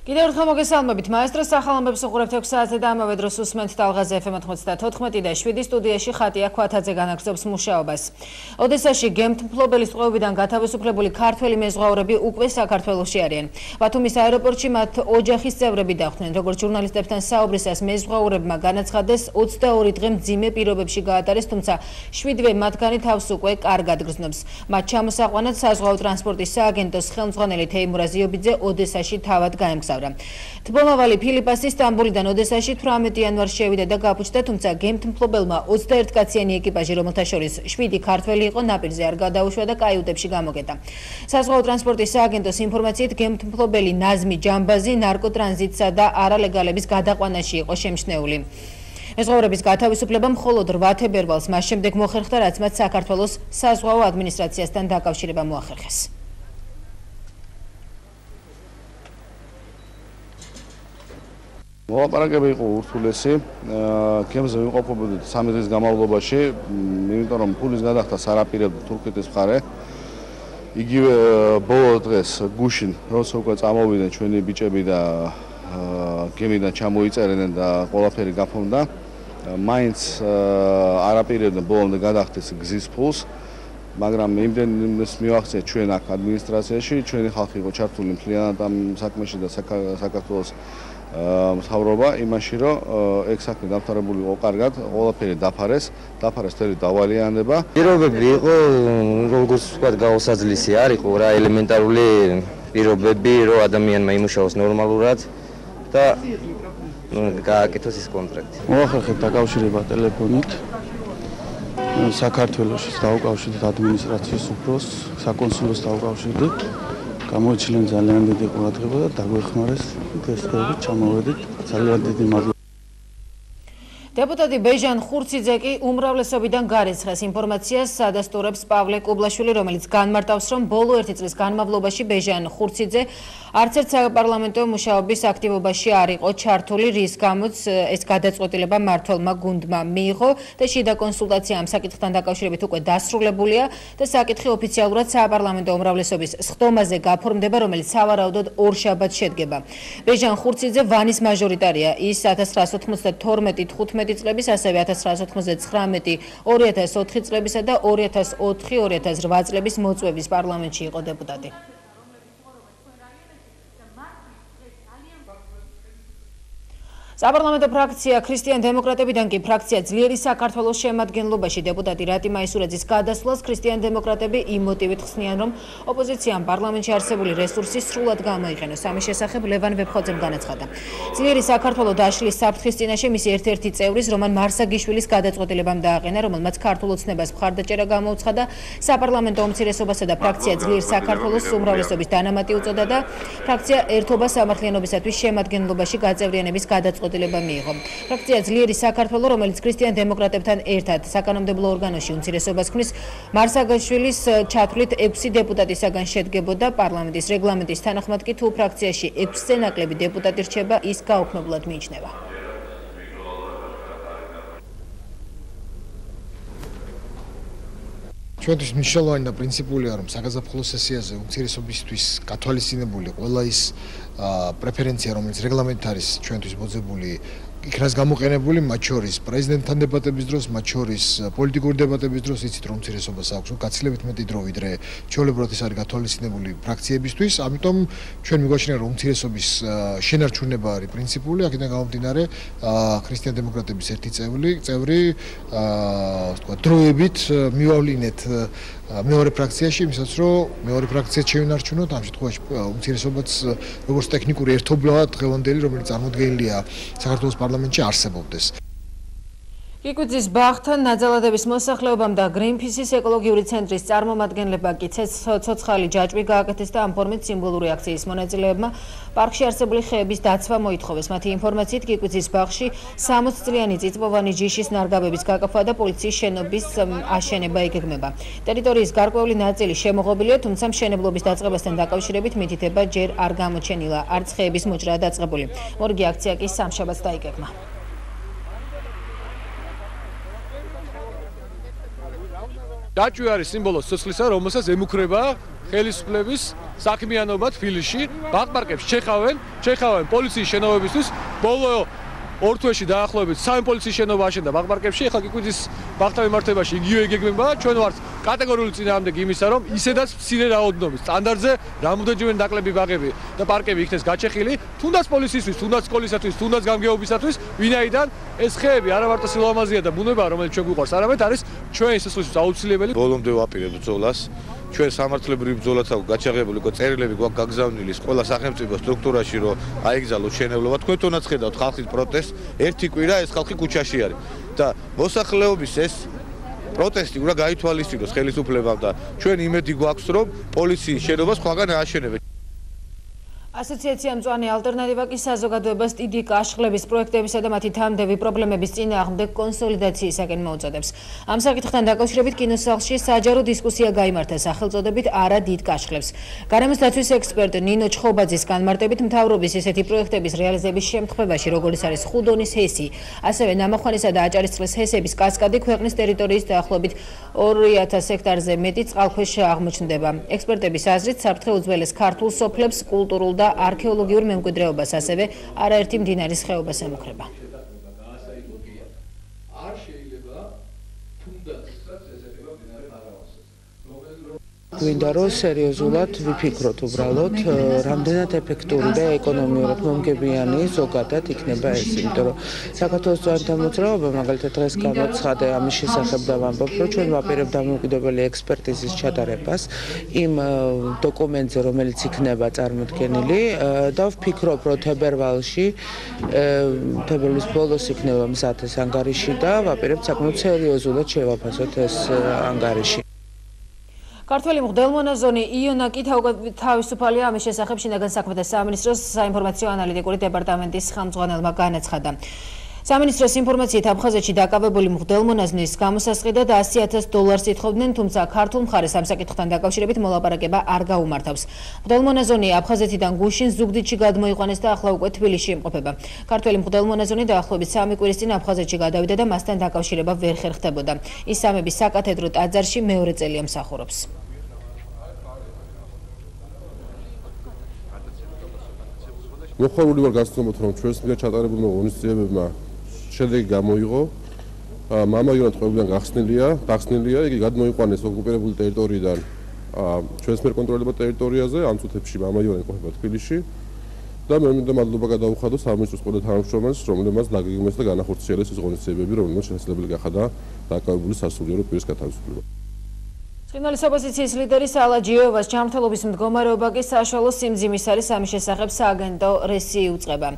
კიდევ ერთხელ მოგესალმებით. მაესტროს სახელმწიფოს უყურებთ 6 საათზე და ამავე დროს უსმენთ ტალღაზე FM 94 და 7 სტუდიაში ხატია ქვათაძე განაგრძობს მუშაობას. ოდესაში გემთმფლობელის ტყვეობიდან გათავისუფლებული ქართველი მეზღვაურები უკვე საქართველოში არიან. ბათუმის აეროპორტში მათ ოჯახის წევრები დახვდნენ. როგორც ჟურნალისტებთან საუბრისას მეზღვაურებმა განაცხადეს 22 დღე მძიმე პირობებში გაატარეს, თუმცა 7-ვე მათგანი თავს უკვე კარგად გრძნობს. მათ ჩამოსაყვანად საზღვაო ტრანსპორტის სააგენტოს ხელმძღვანელი თეიმურაზ იობიძე ოდესაში თავად გაემგზავრა. თბომავალი ფილიპასი სტამბოლიდან ოდესაში 18 იანვარს შევიდა და გაფუჭდა, თუმცა გემთმფლობელმა 21 კაციანი ეკიპაჟი, რომელთა შორის 7 ქართველი იყო, ნაპირზე არ გადაუშვა და კაიუტებში გამოკეტა. საზღვაო ტრანსპორტის სააგენტოს ინფორმაციით, გემთმფლობელი ნაზმი ჯამბაზი ნარკოტრანზიტსა და არალეგალების გადაყვანაში იყო შემჩნეული. მეზღვაურების გათავისუფლება მხოლოდ 8 თებერვალს მას შემდეგ მოხერხდა, რაც მათ საქართველოს საზღვაო ადმინისტრაციასთან დაკავშირება მოახერხეს. მოლაპარაკება იყო ურთულესი, გემზე ვიმყოფობოდით 3 დღის განმავლობაში, იმიტომ რომ ფულის გადახდა სარაპირებდა თურქეთის მხარე. იგივე ბოლო დღეს გუშინ, როცა უკვე წამოვიდნენ ჩვენი ბიჭები და გემიდან ჩამოიწერენ და ყველაფერი გაფორმდა, მაინც არაპირებდნენ ბოლომდე გადახდეს გზის ფულს, მაგრამ იმდენს მივახცეთ ჩვენ აქ ადმინისტრაციაში, ჩვენი ხალხი იყო ჩართული მთლიანად ამ საქმეში და საქართველოს მთავრობა იმაში, რომ ეგ საქმე დამთავრებული იყო კარგად, ყველაფერი დაფარეს მთელი დავალიანება. პირობები იყო, როგორც ვთქვათ, გაუსაძლისი არ იყო რა ელემენტარული პირობები, რომ ადამიანმა იმუშაოს ნორმალურად და გააკეთოს ის კონტრაქტი. მოახერხეთ დაკავშირება ტელეფონით. საქართველოს დაუკავშირდით ადმინისტრაციის უფროს, საკონსულოს დაუკავშირდით. გამოიჩინენ ძალიან დიდი ყურადღება და დაგვეხმარეს დღესდღეობით ჩამოვედით. ძალიან დიდი მადლობა. დეპუტატი ბეჟან ხურციძე კი უმრავლესობიდან გარიცხეს ინფორმაციას ადასტურებს პავლე კუბლაშვილი, რომელიც განმარტავს, რომ ბოლო 1 წლის განმავლობაში ბეჟან ხურციძე არც ერთ საპარლამენტო მუშაობის აქტივობაში არ იყო ჩართული, რის გამოც ეს გადაწყვეტილება მმართველმა გუნდმა მიიღო და შიდა კონსულტაცია ამ საკითხთან დაკავშირებით უკვე დასრულებულია და საკითხი ოფიციალურად საპარლამენტო უმრავლესობის სხდომაზე გაფორმდება, რომელიც სავარაუდოდ ორშაბათს შედგება. ბეჟან ხურციძე ვანის მაჟორიტარია, ის 1992-15 წლების, ასევე 1999, 2004 წლებისა და 2004-2008 წლების მოწვევის პარლამენტში იყო დეპუტატი. საპარლამენტო ფრაქცია ქრისტიან დემოკრატებიდან კი ფრაქცია ძლიერი საქართველოს შემადგენლობაში დეპუტატი რატი მაისურაძის გადასვლას ქრისტიან დემოკრატები იმ მოტივით ხსნიან, რომ ოპოზიციამ პარლამენტში არსებული რესურსი სრულად გამოიყენოს. ამის შესახებ ლევან ვეფხოძემ განაცხადა. ძლიერი საქართველო დაშლის საფრთხის წინაშე მისი ერთ-ერთი წევრის რომან მარსაგიშვილის გადაწყვეტილებამ დააყენა, რომელმაც ქართულ ოცნებას მხარდაჭერა გამოუცხადა, საპარლამენტო უმცირესობასა და ფრაქცია ძლიერ საქართველოს უმრავლესობის დანამატი უწოდა და ფრაქცია ერთობა სამართლიანობისათვის შემადგენლობაში გაწევრიანების გადაწყვეტილება მიიღო. ფრაქცია ძლიერი საქართველო, რომელიც ქრისტიან დემოკრატებთან ერთად საკანონმდებლო ორგანოში უმცირესობას ქმნის, მარსაგაშვილის ჩათვლით 6 დეპუტატისაგან შედგებოდა. პარლამენტის რეგლამენტის თანახმად კი თუ ფრაქციაში 6-ზე ნაკლები დეპუტატი რჩება, ის გაუქმებლად მიიჩნევა. ჩვენთვის მნიშვნელოვანი და პრინციპულია, რომ საგაზაფხულო სესიაზე უმცირესობისთვის გათვალისწინებული ყველა ის პრეფერენცია, რომელიც რეგლამენტით არის ჩვენთვის მოძებული, იქნას გამოყენებული, მათ შორის პრეზიდენტთან დებატების დროს, მათ შორის პოლიტიკური დებატების დროს, იცით რომ უმცირესობას აქვს გაცილებით მეტი დრო, ვიდრე ჩვეულებრივად ის არის გათვალისწინებული ფრაქციებისთვის, ამიტომ ჩვენ მიგვაჩნია, რომ უმცირესობის შენარჩუნება არის პრინციპული, აქედან გამომდინარე, ქრისტიან დემოკრატების ერთი წევრი, ვთქვათ, დროებით მივავლინეთ მეორე ფრაქციაში, იმისაც რომ მეორე ფრაქციაც შევინარჩუნოთ, ამ შემთხვევაში უმცირესობაც როგორც ტექნიკური ერთობლივად დღევანდელი, რომელიც წარმოდგენილია საქართველოს პარლამენტში არსებობდეს. კიკვიძის ბაღთან ნაძალადების მოსახლეობამ და გრინპისის ეკოლოგიური ცენტრის წარმომადგენლებმა კი ცოცხალი ჯაჭვი გააკეთეს და ამ ფორმით სიმბოლური აქციის მონაწილეებმა პარკში არსებული ხეების დაცვა მოითხოვეს. მათი ინფორმაციით კიკვიძის ბაღში 60 წლიანი წიწვოვანი ჯიშის ნარგავების გაკაფვა და პოლიციის შენობის აშენება იგეგმება. ტერიტორიის გარკვეული ნაწილი შემოღობილია, თუმცა მშენებლობის დაწყებასთან დაკავშირებით მითითება ჯერ არ გამოჩენილა, არც ხეების მოჭრაა დაწყებული. მორგი აქცია კი სამშაბათს დაიგეგმა. ჯაჭვი არის სიმბოლო სიცოცხლისა, რომელსაც ემუქრება ხელისუფლების საქმიანობა თბილისში, ბაღ-პარკებს ჩეხავენ პოლიციის შენობებისთვის. ბოლო 2 თვეში დაახლოებით 3 პოლიციის შენობა აშენდა ბაღ-პარკებში. ეხლა კიკვიძის ბაღთან მიმართებაში იგივე იგეგმება. ჩვენ ვართ კატეგორიული წინააღმდეგი იმისა, რომ ისედაც მცირე რაოდენობის სტანდარტზე რამოდენჯერმე დაკლები ბაღები და პარკები იქნეს გაჩეხილი, თუნდაც პოლიციისთვის, თუნდაც სკოლისათვის, თუნდაც გამგეობისათვის, ვინაიდან ეს ხეები არა მარტო სილამაზეა და ბუნება, რომელიც ჩვენ გვიყვარს, არამედ არის ჩვენი სიცოცხლის აუცილებელი. ბოლომდე ვაპირებთ ბრძოლას. ჩვენ სამართლებრივი ბრძოლაც აქვს გაჩაღებული, წერილები გვაქვს გაგზავნილი ყველა სახელმწიფო სტრუქტურაში, რომ აიგზავნოთ შენებლობა. თქვენ თუნდაც ხედავთ ხალხის პროტესტს, ერთი კვირა ეს ხალხი ქუჩაში არის და მოსახლეობის ეს პროტესტი უნდა გაითვალისწინოს ხელისუფლებამ და ჩვენ იმედი გვაქვს, რომ პოლიციის შენობას სხვაგან ააშენებენ. ასოციაცია მწვანე ალტერნატივა კი საზოგადოებას დიდი კაშხლების პროექტებისა და მათი თამდები პრობლემების წინააღმდეგ კონსოლიდაციისაკენ მოუწოდებს. ამ საკითხთან დაკავშირებით კინოსახლში საჯარო დისკუსია გაიმართა სახელწოდებით არა დიდ კაშხლებს. გარემოს დაცვის ექსპერტ ნინო ჩხობაძის განმარტებით მთავრობის ესეთი პროექტების რეალიზების შემთხვევაში, როგორც არის ხუდონის ჰესი, ასევე ნამახვანისა და აჭარისწყლის ჰესების კასკადი ქვეყნის ტერიტორიის დაახლოებით 2000 ჰექტარზე მეტი წყალქვეშ აღმოჩნდება. ექსპერტების აზრით, საფრთხე უძველეს ქართულ სოფლებს, კულტურულ და არქეოლოგიურ მემკვიდრეობას, ასევე არაერთი მდინარის ხეობას ემუქრება. გვინდა რომ სერიოზულად ვიფიქროთ უბრალოდ რამდენად ეფექტური და ეკონომიურად მომგებიანი ზოგადად იქნება ეს, იმიტომ რომ საქართველოს ძველი მოძრაობა მაგალითად დღეს გამოცხადე ამის შესახებ და ვამბობ, რომ ჩვენ ვაპირებთ დამოუკიდებელი ექსპერტიზის ჩატარებას იმ დოკუმენტზე, რომელიც იქნება წარმოდგენილი და ვფიქრობ, რომ თებერვლის ბოლოს იქნება მზად ეს ანგარიში და ვაპირებთ საკმაოდ სერიოზულად შევაფასოთ ეს ანგარიში. ქართველი მღვდელმონაზონი იონა კი თავისუფალია, ამის შესახებ შინაგან საქმეთა სამინისტროს საინფორმაციო ანალიტიკური დეპარტამენტის ხელმძღვანელმა განაცხადა. სამინისტროს ინფორმაციით აფხაზეთში დაკავებული მღვდელმონაზნის გამოსასყიდად $100,000 ითხოვდნენ, თუმცა ქართულ მხარეს ამ საკითხთან დაკავშირებით მოლაპარაკება არ გაუმართავს. მღვდელმონაზონი აფხაზეთიდან გუშინ ზუგდიდში გადმოიყვანეს და ახლა უკვე თბილისში იმყოფება. ქართველი მღვდელმონაზონი დაახლოებით 3 კვირის წინ აფხაზეთში გადავიდა და მასთან დაკავშირება ვერ ხერხდებოდა. ის სამების საკათედრო ტაძარში მეორე წელია მსახურობს. მოხარული ვარ გასცნობოთ, რომ ჩვენს მიერ ჩატარებულმა ღონისძიებებმა შედეგი გამოიღო. მამა იონა ტყვეობიდან გახსნილია, იგი გადმოიყვანეს ოკუპირებული ტერიტორიიდან ჩვენს მიერ კონტროლებულ ტერიტორიაზე, ამ წუთებში მამა იონა იმყოფება თბილისში და მე მინდა მადლობა გადავუხადო სამინისტროს ყველა თანამშრომელს, რომელმაც დაგეგმეს და განახორციელეს ეს ღონისძიებები, რომელმაც შესაძლებელი გახადა დაკავებული სასულიერო პირის გათავისუფლება. ცხინვალის ოპოზიციის ლიდერი სალა ჯიოევას ჯანმრთელობის მდგომარეობა კი საშუალო სიმძიმის არის, ამის შესახებ სააგენტო რესი იუწყება.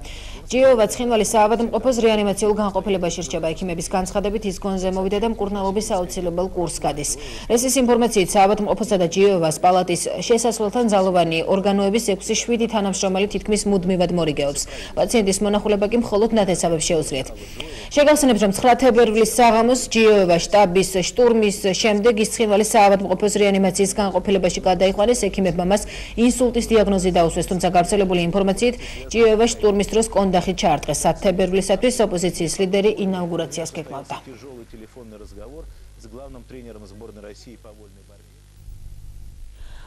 ჯიოევა ცხინვალის საავადმყოფოს რეანიმაციულ განყოფილებაში რჩება. ექიმების განცხადებით ის გონზე მოვიდა და მკურნალობის აუცილებელ კურსს გადის. რესის ინფორმაციით საავადმყოფოსა და ჯიოევას პალატის შესასვლელთან ძალოვანი ორგანოების 6-7 თანამშრომელი თითქმის მუდმივად მორიგეობს. პაციენტის მონახულება კი მხოლოდ ნათესავებს შეუძლიათ. შეგახსენებთ, რომ 9 თებერვლის საღამოს ჯიოევა შტაბის შტურმის შემდეგ ის ცხინვალის საავადმყოფოს რეანიმაციის განყოფილებაში გადაიყვანეს. ექიმებმა მას ინსულტის დიაგნოზი დაუსვეს, თუმცა გავრცელებული ინფორმაციით ჯიოევა შტურმის დროს კონდახით ჩაარტყეს. 10 თებერვლისათვის ოპოზიციის ლიდერი ინაუგურაციას გეკმავდა.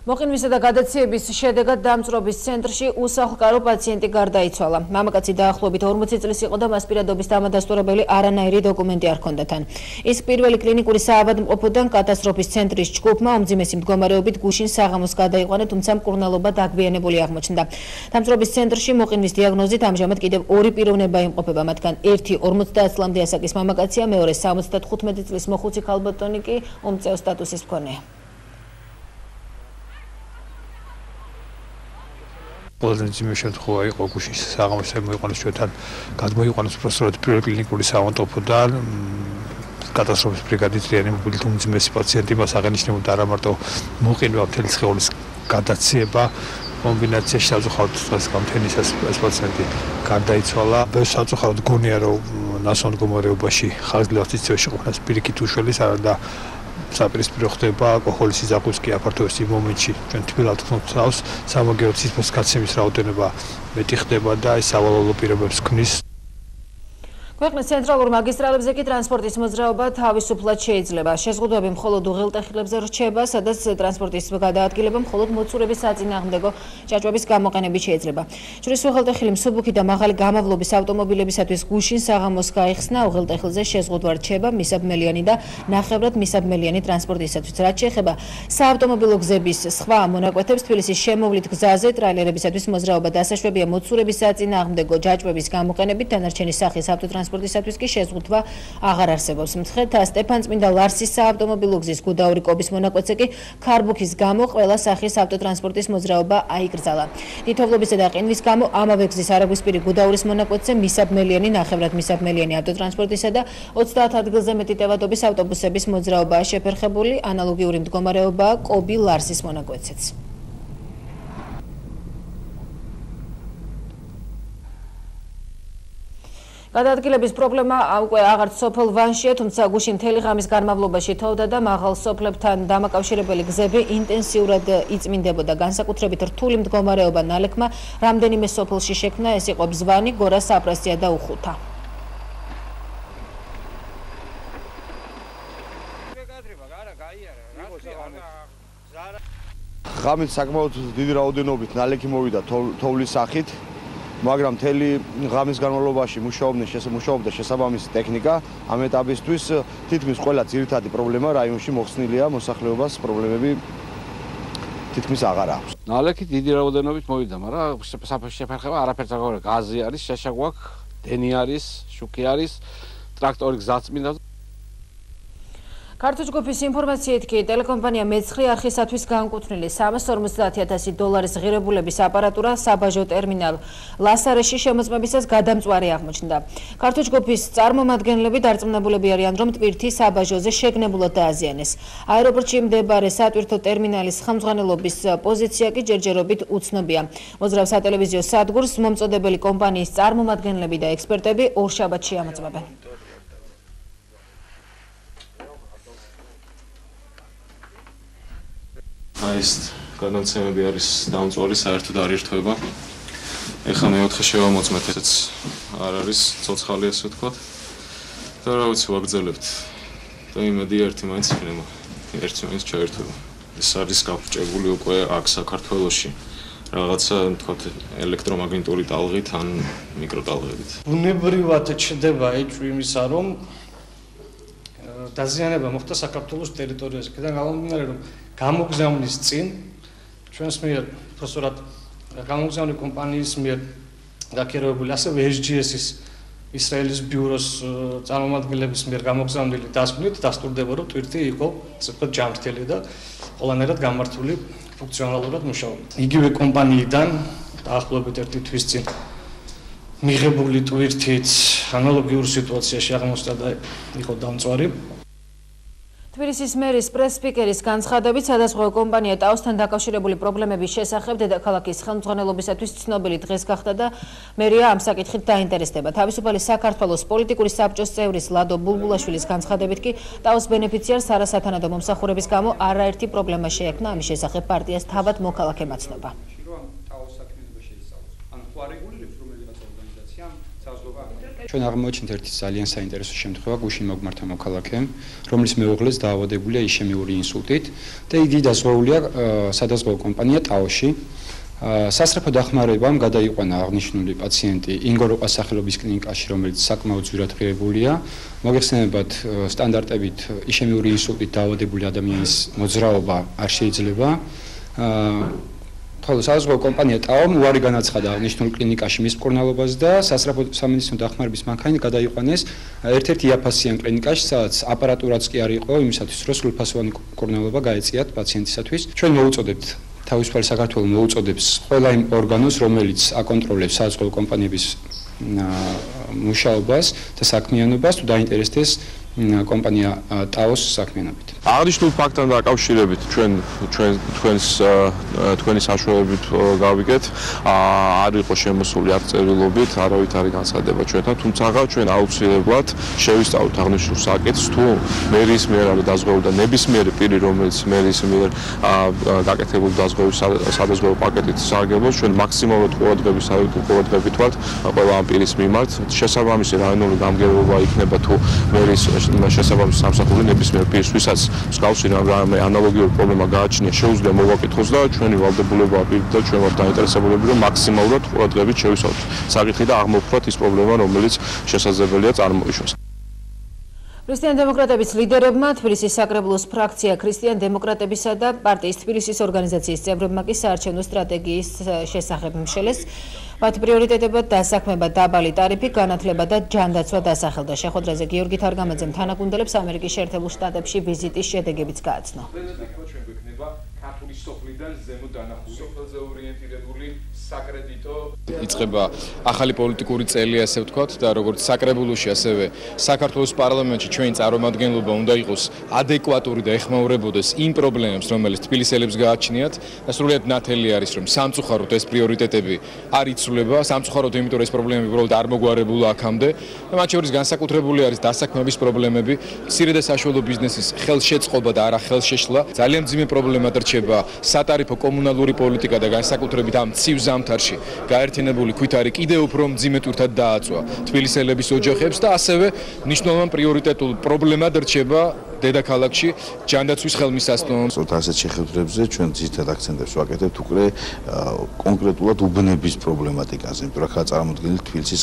მოყინვისა და გადაციების შედეგად დამწვრობის ცენტრში უსახლკარო პაციენტი გარდაიცვალა. მამაკაცი დაახლოებით 40 წლის იყო და მას პირადობის დამადასტურებელი არანაირი დოკუმენტი არ ჰქონდა თან. ის პირველი კლინიკური საავადმყოფოდან კატასტროფის ცენტრის ჯგუფმა უმძიმესი მდგომარეობით გუშინ საღამოს გადაიყვანა, თუმცა მკურნალობა დაგვიანებული აღმოჩნდა. დამწვრობის ცენტრში მოყინვის დიაგნოზით ამჟამად კიდევ 2 პიროვნება იმყოფება, მათგან ერთი 50 წლამდე ასაკის მამაკაცია, მეორე 75 წლის მოხუცი ქალბატონი კი უმწევ სტატუსის მქონეა. ყველაზე მძიმე შემთხვევა იყო გუშინ საღამოს მოიყვანეს ჩვენთან გადმოიყვანეს უბრალოდ პირველი კლინიკური საავადმყოფოდან კატასტროფის ბრიგადის რეანიმებული უმძიმესი პაციენტი, მას აღენიშნებოდა არა მარტო მოყინვა, მთელი სხეულის გადაციება, კომბინაციაში საზოხაროდ დღეს გამთენისას ეს პაციენტი გარდაიცვალა. საწუხაროდ გონია, რომ ნასვან მდგომარეობაში ხანგრძლივად სიცივეში ყოფნას პირიქით უშველის და საპირისპირო ხდება ალკოჰოლის სიზარღვის კი აფართოების იმ მომენტში ჩვენ თბილად ვთავს სამაგერო სისხლის გაცემის რაოდენობა მეტი ხდება და ეს სავალალო პირობებს ქმნის. ქვეყნის ცენტრალურ მაგისტრალებზე კი ტრანსპორტის მოძრაობა თავისუფლად შეიძლება. შეზღუდვები მხოლოდ უღელტეხილებზე რჩება, სადაც ტრანსპორტის გადაადგილება მხოლოდ მოცურების საწინააღმდეგო ჭაჭვების გამოყენებით შეიძლება. ჯვრის უღელტეხილი მსუბუქი და მაღალი გამავლობის ავტომობილებისათვის გუშინ საღამოს გაიხსნა, უღელტეხილზე შეზღუდვა რჩება მისაბმელიანი და ნახევრად მისაბმელიანი ტრანსპორტისათვის. რაც შეეხება საავტომობილო გზების სხვა მონაკვეთებს, თბილისის შემოვლით გზაზე ტრაილერებისათვის მოძრაობა დასაშვებია მოცურების საწინააღმდეგო ჭაჭვების გამოყენებით, დანარჩენი სახის ავტოტრანსპორტისათვის კი შეზღუდვა აღარ არსებობს. მცხეთა სტეფანწმინდა ლარსის საავტომობილო გზის გუდაური კობის მონაკვეთზე კი ქარბუქის გამო ყველა სახის ავტოტრანსპორტის მოძრაობა აიკრძალა. თითოეულობისა და ყინვის გამო ამავე გზის არაგვისპირი გუდაურის მონაკვეთზე მისაბმელიანი, ნახევრად მისაბმელიანი ავტოტრანსპორტისა და 30 ადგილზე მეტი ტევადობის ავტობუსების მოძრაობაა შეფერხებული. ანალოგიური მდგომარეობაა კობი ლარსის მონაკვეთზეც. გადაადგილების პრობლემა უკვე აღარც სოფელ ვანშია, თუმცა გუშინ მთელი ღამის განმავლობაში თოვდა და მაღალ სოფლებთან დამაკავშირებელი გზები ინტენსიურად იწმინდებოდა. განსაკუთრებით რთული მდგომარეობა ნალექმა რამდენიმე სოფელში შექმნა, ეს იყო ბზვანი, გორა, საფრასია და უხუთა. ღამით საკმაოდ დიდი რაოდენობით ნალექი მოვიდა თოვლის სახით. მაგრამ მთელი ღამის განმავლობაში მუშაობდა შესაბამისი ტექნიკა. ამ ეტაპისთვის თითქმის ყველა ძირითადი პრობლემა რაიონში მოხსნილია, მოსახლეობას პრობლემები თითქმის აღარ აქვს. ნალექი დიდი რაოდენობით მოვიდა, მაგრამ შეფერხება არაფერს აღარ აქვს. გაზი არის, შეშაგვა აქვს, დენი არის, შუქი არის, ტრაქტორი გზაც მინდა. ქართულ ჯგუფის ინფორმაციით კი ტელეკომპანია მეცხრე არხისათვის განკუთვნილი $350,000 ღირებულების აპარატურა საბაჟო ტერმინალ ლასარეში შემოწმებისას გადამწვარი აღმოჩნდა. ქართულ ჯგუფის წარმომადგენლები დარწმუნებულები არიან, რომ ტვირთი საბაჟოზე შეგნებულად დააზიანეს. აეროპორტში მდებარე სატვირთო ტერმინალის ხელმძღვანელობის პოზიცია კი ჯერჯერობით უცნობია. მოძრავ სატელევიზიო სადგურს მომწოდებელი კომპანიის წარმომადგენლები და ექსპერტები ორშაბათში ამოწმებენ. ეს გადამცემები არის დამწვარი, საერთოდ არ ირთვება. ეხლა მეოთხე შევამოწმეთ, ესეც არ არის ცოცხალი, ასე ვთქვათ. და რა ვიცი, ვაგრძელებთ. და იმედი ერთი მაინც იქნება. ერთი მაინც ჩაერთვება. ეს არის გაფრჭებული უკვე აქ საქართველოში. რაღაცა, ვთქვათ, ელექტრომაგნიტური ტალღით ან მიკროტალღებით. ბუნებრივად ჩნდება ეჭვი იმისა, რომ დაზიანება მოხდა საქართველოს ტერიტორიაზე. კიდევ გამომდინარე, რომ გამოგზავნის წინ ჩვენს მიერ უბრალოდ გამოგზავნილი კომპანიის მიერ გაქირავებული, ასევე SGS-ის ისრაელის ბიუროს წარმომადგენლების მიერ გამოგზავნილი დასკვნით დასტურდება, რომ ტვირთი იყო, ასე ვთქვათ, ჯანმრთელი და ყველანაირად გამართული ფუნქციონალურად მუშაობდა. იგივე კომპანიიდან დაახლოებით ერთი თვის წინ მიღებული ტვირთით ანალოგიურ სიტუაციაში აღმოჩნდა და იყო დამწვარი. თბილისის მერის პრეს-სპიკერის განცხადებით, სადაზღვევო კომპანია ტაოსთან დაკავშირებული პრობლემების შესახებ დედაქალაქის ხელმძღვანელობისათვის ცნობილი დღეს გახდა და მერია ამ საკითხით დაინტერესდება. თავისუფალი საქართველოს პოლიტიკური საბჭოს წევრის ლადო ბულბულაშვილის განცხადებით კი ტაოს ბენეფიციარს არასათანადო მომსახურების გამო არაერთი პრობლემა შეექმნა, ამის შესახებ პარტიას თავად მოქალაქე მაცნობა. ჩვენ აღმოჩნდით ერთი ძალიან საინტერესო შემთხვევა გუშინ მოგმართა მოქალაქემ, რომლის მეუღლეს დაავადებულია იშემიური ინსულტით და იგი დაზღვეულია სადაზღვევო კომპანია ტაოში. სასწრაფო დახმარებამ გადაიყვანა აღნიშნული პაციენტი ინგოროყას სახელობის კლინიკაში, რომელიც საკმაოდ ძვირად ღირებულია. მოგეხსენებათ, სტანდარტებით იშემიური ინსულტით დაავადებული ადამიანის მოძრაობა არ შეიძლება. ხოლო საზღვაო კომპანია ტაომ უარი განაცხადა აღნიშნულ კლინიკაში მის მკურნალობას და სასწრაფო სამედიცინო დახმარების მანქანა გადაიყვანეს ერთ-ერთ იაფასიან კლინიკაში, სადაც აპარატურაც კი არ იყო იმისათვის, რომ სრულფასოვანი მკურნალობა გაეწიათ პაციენტისათვის. ჩვენ მოუწოდებთ თავისუფალი საქართველოს მოუწოდებს ყველა იმ ორგანოს, რომელიც აკონტროლებს საზღვაო კომპანიების მუშაობას და საქმიანობას, თუ დაინტერესდეს კომპანია ტაოს საქმიანობით. აღნიშნულ ფაქტთან დაკავშირებით თქვენი საშუალებით გავიგეთ, არ იყო შემოსული არც წერილობით, არავით არის განცხადება ჩვენთან, თუმცა ჩვენ აუცილებლად შევისწავლოთ აღნიშნულ საკითხს, თუ მერის მიერ არის დაზღვეული და ნებისმიერი პირი, რომელიც მერის მიერ გაკეთებული დაზღვევის სადაზღვევო პაკეტით სარგებლობს, ჩვენ მაქსიმალურად ყურადღებით ვართ ყველა ამ პირის მიმართ. შესაბამისი რაიონული გამგებლობა იქნება თუ მერის შესაბამისი სამსახური ნებისმიერ პირს, ვისაც მსგავსი რამე ანალოგიური პრობლემა გააჩნია, შეუძლია მოვაკითხოს და ჩვენი ვალდებულება და ჩვენ ვართ დაინტერესებულები, რომ მაქსიმალურად ყურადღებით შევისწავლოთ საკითხი და აღმოვხვრათ ის პრობლემა, რომელიც შესაძლებელია წარმოიშვას. ქრისტიან დემოკრატების ლიდერებმა თბილისის საკრებულოს ფრაქცია ქრისტიან დემოკრატებისა და პარტიის თბილისის ორგანიზაციის წევრებმა კი საარჩევნო სტრატეგიის შესახებ მშელეს. მათ პრიორიტეტებად დასაქმება დაბალი ტარიფი, განათლება და ჯანდაცვა დასახელდა. შეხვედრაზე გიორგი თარგამაძემ თანაგუნდელებს ამერიკის შეერთებულ შტატებში ვიზიტის შედეგებიც გააცნო. ქართული სოფლიდან ზემო დანახული სოფელზე ორიენტირებული საკრედიტო იწყება ახალი პოლიტიკური წელი, ასე ვთქვათ, და როგორც საკრებულოში, ასევე საქართველოს პარლამენტში ჩვენი წარმომადგენლობა უნდა იყოს ადეკვატური და ეხმაურებოდეს იმ პრობლემებს, რომელიც თბილისელებს გააჩნიათ და სრულიად ნათელი არის, რომ სამწუხაროდ ეს პრიორიტეტები არ იცვლება, სამწუხაროდ იმიტომ რომ ეს პრობლემები უბრალოდ არ მოგვარებულა აქამდე და მათ შორის განსაკუთრებული არის დასაქმების პრობლემები, მცირე და საშუალო ბიზნესის ხელშეწყობა და არა ხელშეშლა, ძალიან მძიმე პრობლემა რჩება სატარიფო კომუნალური პოლიტიკა და განსაკუთრებით ამ ცივ ზამთარში გაერთიანებული ქვითარი კიდევ უფრო მძიმედ ურთად დააწვა თბილისელების ოჯახებს და ასევე მნიშვნელოვან პრიორიტეტულ პრობლემად რჩება დედაქალაქში ჯანდაცვის ხელმისაწვდომი. ასეთ შეხვედრებზე ჩვენ ძირითად აქცენტებს ვაკეთებთ უკვე კონკრეტულად უბნების პრობლემატიკაზე, იმიტომ რომ წარმოადგენელი თბილისის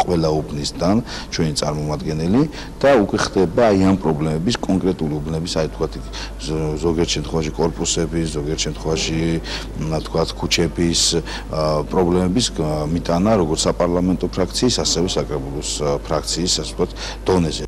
ყველა უბნისგან ჩვენი წარმომადგენელი და უკვე ხდება აი ამ პრობლემების კონკრეტული უბნების, აი თქვათ ზოგიერთ შემთხვევაში კორპუსების, ზოგიერთ შემთხვევაში თქვათ ქუჩების პრობლემების მიტანა როგორც საპარლამენტო ფრაქციის, ასევე საკრებულოს ფრაქციის, ასე ვთქვათ, დონეზე.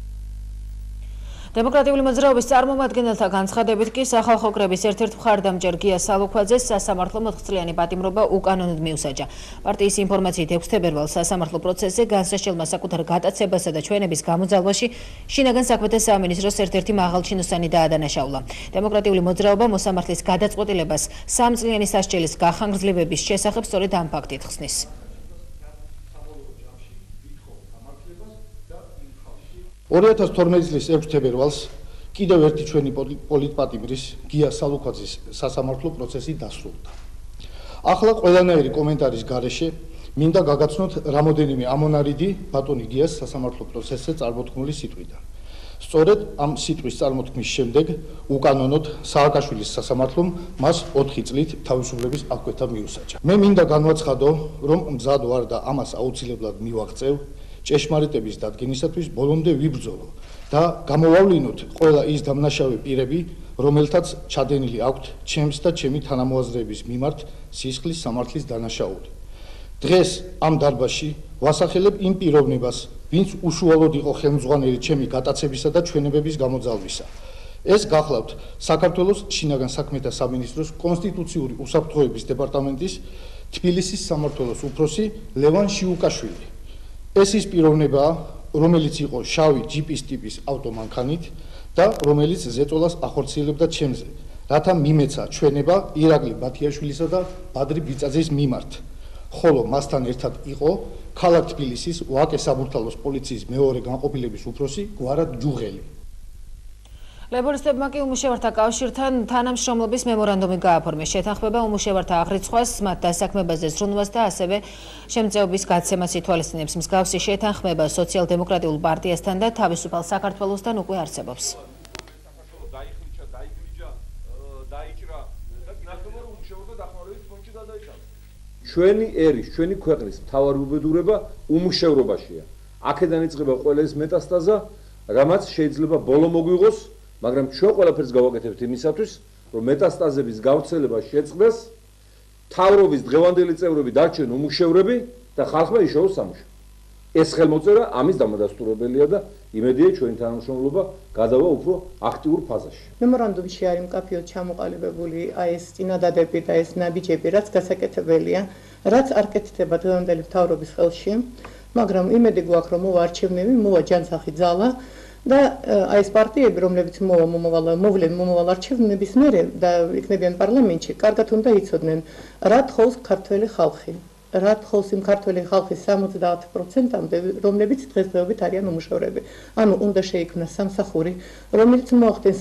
დემოკრატიული მოძრაობის წარმომადგენელთა განცხადებით კი სახალხო კრების ერთ-ერთ მხარდამჭერ გია სალუქვაძეს სასამართლო 4 წლიანი პატიმრობა უკანონოდ მიუსაჯა. პარტიის ინფორმაციით 6 თებერვალს სასამართლო პროცესზე განსასჯელმა საკუთარ გატაცებასა და ჩვენების გამოძალვაში შინაგან საქმეთა სამინისტროს ერთ-ერთი მაღალჩინოსანი დაადანაშაულა. დემოკრატიული მოძრაობა მოსამართლის გადაწყვეტილებას 3 წლიანი სასჯელის გახანგრძლივების შესახებ სწორედ ამ ფაქტით ხსნის. 2012 წლის 6 თებერვალს კიდევ ერთი ჩვენი პოლიტპატიმრის გია სალუქვაძის სასამართლო პროცესი დასრულდა. ახლა ყველანაირი კომენტარის გარეშე მინდა გაგაცნოთ რამოდენიმე ამონარიდი ბატონი გიას სასამართლო პროცესზე წარმოთქმული სიტყვიდან. სწორედ ამ სიტყვის წარმოთქმის შემდეგ უკანონოდ სააკაშვილის სასამართლომ მას 4 წლით თავისუფლების აღკვეთა მიუსაჯა. მე მინდა განვაცხადო, რომ მზად ვარ და ამას აუცილებლად მივაღწევ ჭეშმარიტების დადგენისათვის ბოლომდე ვიბრძოლო და გამოვავლინოთ ყველა ის დამნაშავე პირები, რომელთაც ჩადენილი აქვთ ჩემს და ჩემი თანამოაზრეების მიმართ სისხლის სამართლის დანაშაული. დღეს ამ დარბაზში ვასახელებ იმ პიროვნებას, ვინც უშუალოდ იყო ხელმძღვანელი ჩემი გატაცებისა და ჩვენებების გამოძალვისა. ეს გახლავთ საქართველოს შინაგან საქმეთა სამინისტროს კონსტიტუციური უსაფრთხოების დეპარტამენტის თბილისის სამმართველოს უფროსი ლევან შიუკაშვილი. ეს ის პიროვნებაა, რომელიც იყო შავი ჯიპის ტიპის ავტომანქანით და რომელიც ზეწოლას ახორციელებდა ჩემზე, რათა მიმეცა ჩვენება ირაკლი ბათიაშვილისა და ბადრი ბიწაძის მიმართ. ხოლო მასთან ერთად იყო ქალაქ თბილისის ვაკე საბურთალოს პოლიციის მეორე განყოფილების უფროსი გვარად ჯუღელი. ლეიბორისტებმა კი უმუშევართა კავშირთან თანამშრომლობის მემორანდუმი გააფორმეს. შეთანხმება უმუშევართა აღრიცხვას, მათ დასაქმებაზე ზრუნვას და ასევე შემწეობის გაცემას ითვალისწინებს. მსგავსი შეთანხმება სოციალ-დემოკრატიულ პარტიასთან და თავისუფალ საქართველოსთან უკვე არსებობს. ჩვენი ერის, ჩვენი ქვეყნის მთავარი უბედურება უმუშევრობაშია. აქედან იწყება ყველა ეს მეტასტაზა, რამაც შეიძლება ბოლო მოგვიღოს, მაგრამ ჩვენ ყველაფერს გავაკეთებთ იმისათვის, რომ მეტასტაზების გავრცელება შეწყდეს, მთავრობის დღევანდელი წევრები დარჩენ უმუშევრები და ხალხმა იშოვოს სამუშაო. ეს ხელმოწერა ამის დამადასტურებელია და იმედია ჩვენი თანამშრომლობა გადავა უფრო აქტიურ ფაზაში. მემორანდუმში არის მკაფიოდ ჩამოყალიბებული აი ეს წინადადები და ეს ნაბიჯები, რაც გასაკეთებელია, რაც არ კეთდება დღევანდელი მთავრობის ხელში, მაგრამ იმედი გვაქვს, რომ მოვა არჩევნები, მოვა ჯანსაღი ძალა და აი ეს პარტიები, რომლებიც მომავალ არჩევნების მერე და იქნებიან პარლამენტში, კარგად უნდა იცოდნენ, რა თხოვს ქართველი ხალხი. რა თხოვს იმ ქართველი ხალხის 70%-მდე, რომლებიც დღესდღეობით არიან უმუშევრები. ანუ უნდა შეიქმნას სამსახური, რომელიც მოახდენს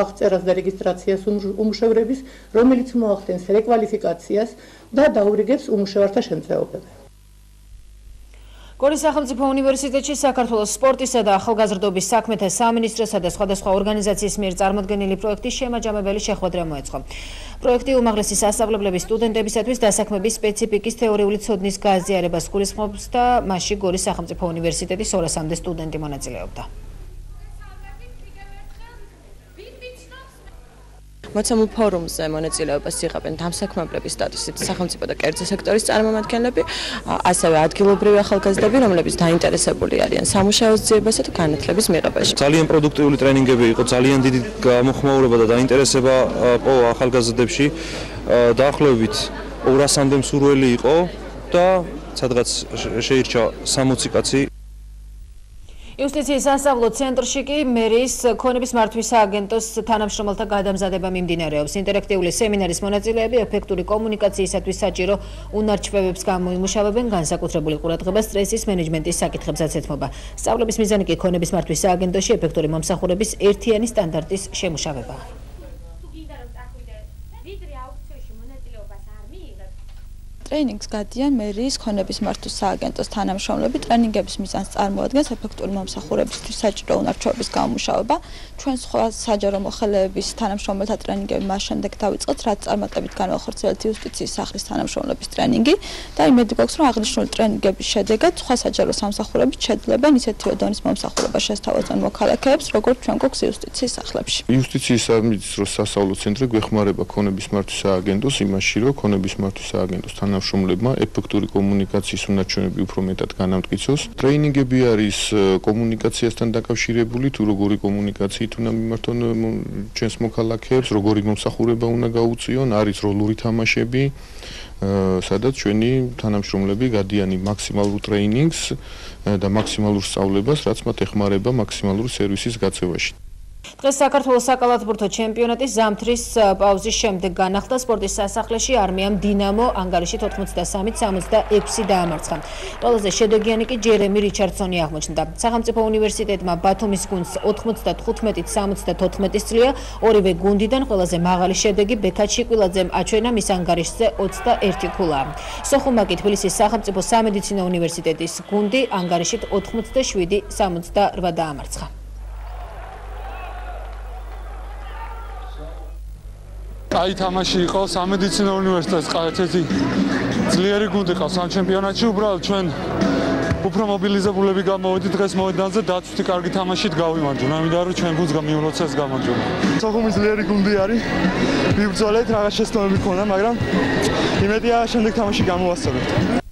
აღწერას და რეგისტრაციას უმუშევრების, რომელიც მოახდენს რეკვალიფიკაციას და დაურიგებს უმუშევართა შემწეობები. გორის სახელმწიფო უნივერსიტეტში საქართველოს სპორტისა და ახალგაზრდობის საქმეთა სამინისტროსა და სხვადასხვა ორგანიზაციის მიერ წარმოდგენილი პროექტის შემაჯამებელი შეხვედრა მოეწყო. პროექტი უმაღლესი სასწავლებლების სტუდენტებისათვის დასაქმების სპეციფიკის თეორიული ცოდნის გააზიარებას გულისხმობს და მასში გორის სახელმწიფო უნივერსიტეტის 200-მდე სტუდენტი მონაწილეობდა. მოცემულ ფორუმზე მონაწილეობას იღებენ დამსაქმებლების სტატუსით სახელმწიფო და კერძო სექტორის წარმომადგენლები, ასევე ადგილობრივი ახალგაზრდები, რომლებიც დაინტერესებული არიან სამუშაოს ძიებასა და განათლების მიღებაში. ძალიან პროდუქტიული ტრენინგები იყო, ძალიან დიდი გამოხმაურება და დაინტერესება პოვა ახალგაზრდებში. დაახლოებით 200-მდე მსურველი იყო და სადღაც შეირჩა 60 კაცი. იუსტიციის სასწავლო ცენტრში კი მერის ქონების მართვის სააგენტოს თანამშრომელთა გადამზადება მიმდინარეობს. ინტერაქტიული სემინარის მონაწილეები ეფექტური კომუნიკაციისათვის საჭირო უნარჩვებებს გამოიმუშავებენ, განსაკუთრებული ყურადღება სტრესის მენეჯმენტის საკითხებსაც ეთმობა. სწავლების მიზანი კი ქონების მართვის სააგენტოში ეფექტური მომსახურების ერთიანი სტანდარტის შემუშავებაა. ტრეინინგს გადიან მერის ქონების მართვის სააგენტოს თანამშრომლები. ტრენინგების მიზანს წარმოადგენს ეფექტური მომსახურებისთვის საჭირო უნარჩვების გამომუშავება. ჩვენ სხვა საჯარო მოხელეების თანამშრომელთა ტრენინგები მას შემდეგ დავიწყეთ, რაც წარმატებით განვახორციელებთ იუსტიციის სახლის თანამშრომლების ტრენინგი და იმედი გვაქვს, რომ აღნიშნული ტრენინგების შედეგად სხვა საჯარო სამსახურებიც შეძლებენ ისეთივე დონის მომსახურებას შესთავაზონ მოქალაქეებს, როგორც ჩვენ გვაქვს იუსტიციის სახლებში. იუსტიციის სამინისტროს სასწავლო ცენტრი გვეხმარება ქონების მართვის სააგენტოს იმაში, რომ ქონების მართვის სააგენტოს თანამშრომლებმა ეფექტური კომუნიკაციის უნარჩვენები უფრო მეტად განამტკიცოს. ტრეინინგები არის კომუნიკაციასთან დაკავშირებული, თუ როგორი კომუნიკაციით უნდა მიმართონ ჩვენს მოქალაქეებს, როგორი მომსახურება უნდა გაუწიონ, არის როლური თამაშები, სადაც ჩვენი თანამშრომლები გადიან მაქსიმალურ ტრეინინგს და მაქსიმალურ სწავლებას, რაც მათ ეხმარება მაქსიმალური სერვისის გაწევაში. დღეს საქართველოს საკალათბურთო ჩემპიონატის ზამთრის პაუზის შემდეგ განახდა სპორტის სასახლეში არმიამ დინამო ანგარიშით 83-66 დაამარცხა. ყველაზე შედეგიანი კი ჯერემი რიჩარდსონი აღმოჩნდა. სახელმწიფო უნივერსიტეტმა ბათუმის გუნდს 95-74 წლია, ორივე გუნდიდან ყველაზე მაღალი შედეგი ბექა ჩიკვილაძემ აჩვენა, მის ანგარიშზე 21 ქულა. სოხუმაკი თბილისის სახელმწიფო სამედიცინო უნივერსიტეტის გუნდი ანგარიშით 87-68 დაამარცხა. აი თამაში იყო სამედიცინო უნივერსიტეტის ერთ-ერთი ძლიერი გუნდი ყავს ამ ჩემპიონატში. უბრალოდ ჩვენ უფრო მობილიზებულები გამოვედით დღეს მოედანზე, დაცვითი კარგი თამაშით გავიმარჯვნა. ამიტომ რომ ჩვენ გუნდს მიულოცეს გამარჯვება. სოხუმის ძლიერი გუნდი არის. ვიბრძოლეთ, რაღაც შეცდომები ქონდა, მაგრამ იმედია შემდეგ თამაში გამოვასწორებთ.